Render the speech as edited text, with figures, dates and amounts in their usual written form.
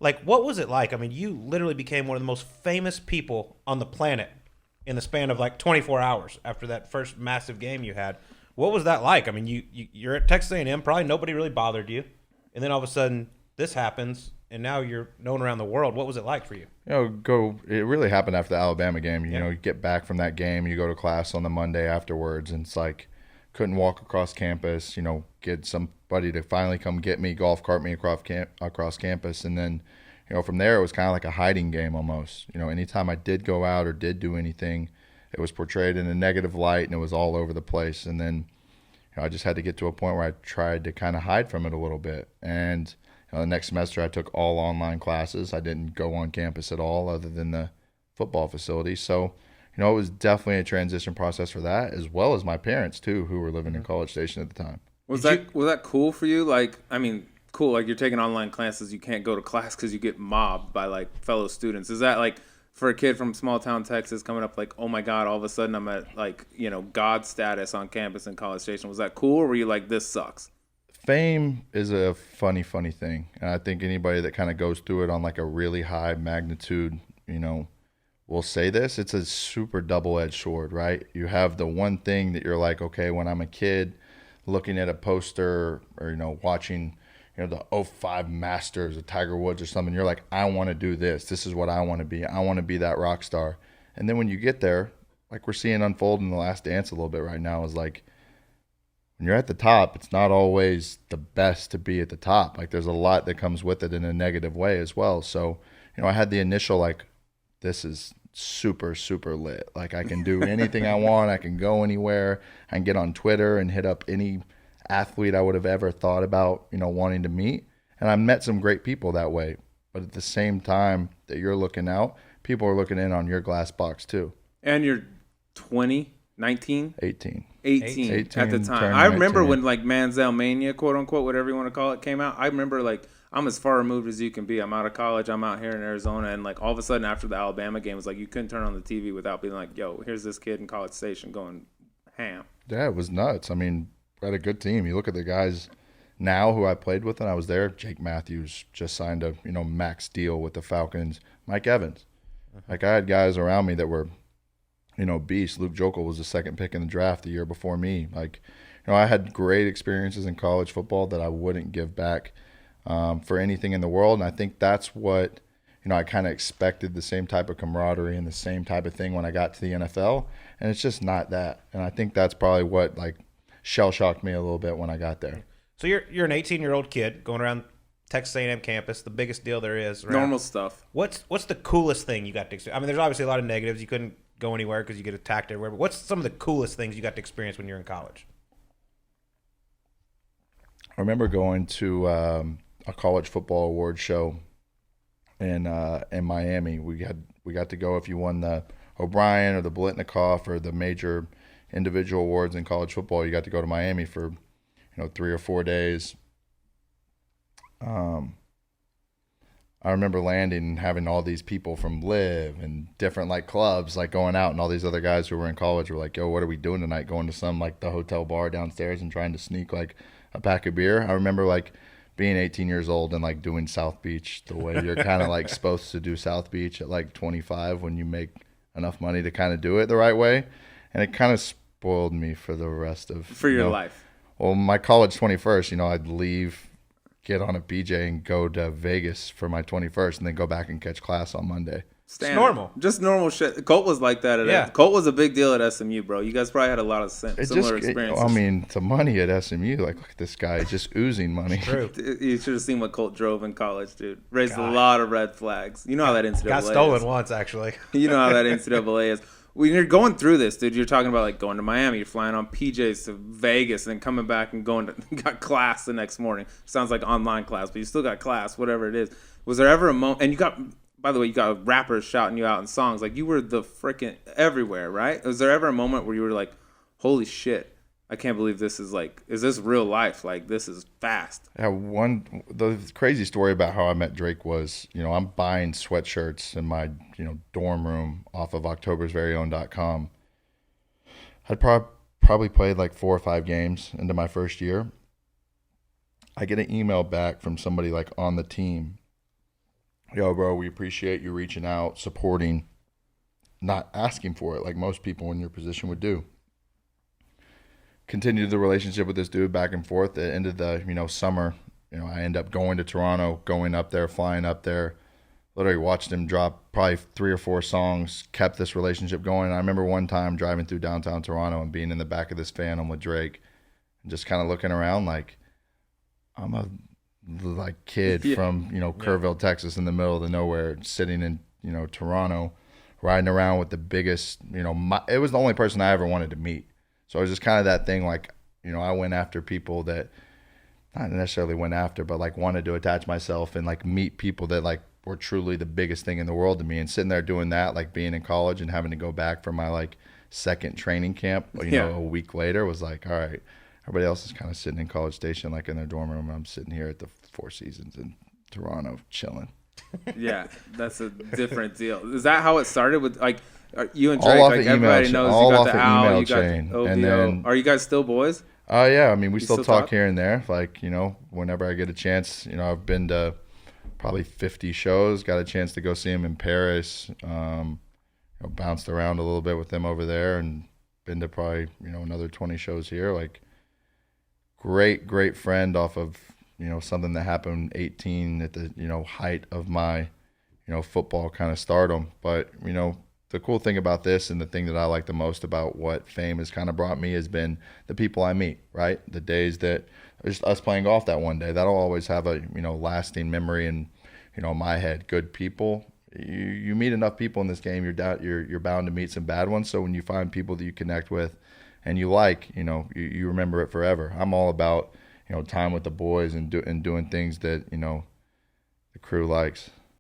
Like, what was it like? I mean, you literally became one of the most famous people on the planet in the span of like 24 hours after that first massive game you had. What was that like? I mean, you're at Texas A&M. Probably nobody really bothered you. And then all of a sudden this happens, and now you're known around the world. What was it like for you? It really happened after the Alabama game. You get back from that game, you go to class on the Monday afterwards, and it's like couldn't walk across campus, get somebody to finally come get me, golf cart me across campus. And then, from there, it was kind of like a hiding game almost. Anytime I did go out or did do anything, it was portrayed in a negative light, and it was all over the place. And then, I just had to get to a point where I tried to kind of hide from it a little bit. And the next semester, I took all online classes. I didn't go on campus at all other than the football facility. So, it was definitely a transition process for that, as well as my parents, too, who were living in College Station at the time. Was that cool for you? Like, I mean, cool. Like, you're taking online classes. You can't go to class because you get mobbed by, like, fellow students. Is that, like, for a kid from small-town Texas coming up, like, oh, my God, all of a sudden I'm at, like, God status on campus in College Station. Was that cool, or were you like, this sucks? Fame is a funny thing. And I think anybody that kind of goes through it on, like, a really high magnitude, will say this. It's a super double-edged sword, right? You have the one thing that you're like, okay, when I'm a kid looking at a poster or, watching, the '05 Masters of Tiger Woods or something, you're like, I want to do this. This is what I want to be. I want to be that rock star. And then when you get there, like we're seeing unfold in The Last Dance a little bit right now, is like, when you're at the top, it's not always the best to be at the top. Like there's a lot that comes with it in a negative way as well. So, I had the initial like, this is super, super lit. Like I can do anything I want. I can go anywhere. I can get on Twitter and hit up any athlete I would have ever thought about, wanting to meet. And I met some great people that way. But at the same time that you're looking out, people are looking in on your glass box too. And you're 20, 19? 18 at the time. I remember when like Manziel Mania, quote unquote, whatever you want to call it, came out. I remember like I'm as far removed as you can be. I'm out of college. I'm out here in Arizona. And like all of a sudden after the Alabama game, it was like you couldn't turn on the TV without being like, yo, here's this kid in College Station going ham. Yeah, it was nuts. I mean, we had a good team. You look at the guys now who I played with when I was there. Jake Matthews just signed a max deal with the Falcons. Mike Evans. Like I had guys around me that were beasts. Luke Jokel was the second pick in the draft the year before me. Like, I had great experiences in college football that I wouldn't give back for anything in the world. And I think that's what, I kind of expected, the same type of camaraderie and the same type of thing when I got to the NFL. And it's just not that. And I think that's probably what, like, shell-shocked me a little bit when I got there. So you're an 18-year-old kid going around Texas A&M campus, the biggest deal there is. Around. Normal stuff. What's the coolest thing you got to experience? I mean, there's obviously a lot of negatives. You couldn't go anywhere because you get attacked everywhere. But what's some of the coolest things you got to experience when you're in college? I remember going to a college football award show in Miami. We got to go if you won the O'Brien or the Biletnikoff or the major individual awards in college football. You got to go to Miami for 3 or 4 days. I remember landing and having all these people from Live and different like clubs like going out, and all these other guys who were in college were like, yo, what are we doing tonight? Going to some like the hotel bar downstairs and trying to sneak like a pack of beer. I remember like being 18 years old and like doing South Beach the way you're kind of like supposed to do South Beach at like 25 when you make enough money to kind of do it the right way. And it kind of spoiled me for the rest of your life. Well, my college 21st, I'd leave, get on a PJ and go to Vegas for my 21st and then go back and catch class on Monday. It's normal. Just normal shit. Colt was like that. Colt was a big deal at SMU, bro. You guys probably had a lot of similar experiences. I mean, the money at SMU, like, look at this guy just oozing money. True. You should have seen what Colt drove in college, dude. Raised a lot of red flags. You know how that NCAA got stolen once, actually. You know how that NCAA is. When you're going through this, dude, you're talking about like going to Miami, you're flying on PJs to Vegas, and then coming back and got class the next morning. Sounds like online class, but you still got class, whatever it is. Was there ever a moment? And by the way, you got rappers shouting you out in songs. Like you were the freaking everywhere, right? Was there ever a moment where you were like, "Holy shit, I can't believe this is like, is this real life? Like this is fast." Yeah, the crazy story about how I met Drake was, I'm buying sweatshirts in my, dorm room off of octobersveryown.com. I'd probably played like 4 or 5 games into my first year. I get an email back from somebody like on the team, yo, bro, we appreciate you reaching out, supporting, not asking for it like most people in your position would do. Continued the relationship with this dude back and forth. At the end of the, summer, I end up going to Toronto, going up there, flying up there. Literally watched him drop probably 3 or 4 songs, kept this relationship going. And I remember one time driving through downtown Toronto and being in the back of this Phantom with Drake and just kind of looking around like I'm a kid from, Kerrville, Texas, in the middle of the nowhere, sitting in, Toronto, riding around with the biggest, it was the only person I ever wanted to meet. So it was just kind of that thing, like, I went after people that, not necessarily went after, but like wanted to attach myself and like meet people that like were truly the biggest thing in the world to me. And sitting there doing that, like being in college and having to go back for my like second training camp, a week later, was like, all right, everybody else is kind of sitting in College Station, like in their dorm room. I'm sitting here at the Four Seasons in Toronto, chilling. Yeah, that's a different deal. Is that how it started with like you and All Drake? off Like the everybody email knows all you got off the the Al, email you got chain. the OVO. And then- Are you guys still boys? Yeah, I mean, we still still talk talk? here and there. Like, whenever I get a chance, I've been to probably 50 shows, got a chance to go see him in Paris, bounced around a little bit with him over there, and been to probably, another 20 shows here. Like, great friend off of, something that happened 18 at the, height of my, football kind of stardom. But, the cool thing about this and the thing that I like the most about what fame has kind of brought me has been the people I meet, right? The days that just us playing golf that one day, that'll always have a, lasting memory in, my head. Good people. You meet enough people in this game, you're bound to meet some bad ones. So when you find people that you connect with and you like, you remember it forever. I'm all about, time with the boys and doing things that, the crew likes.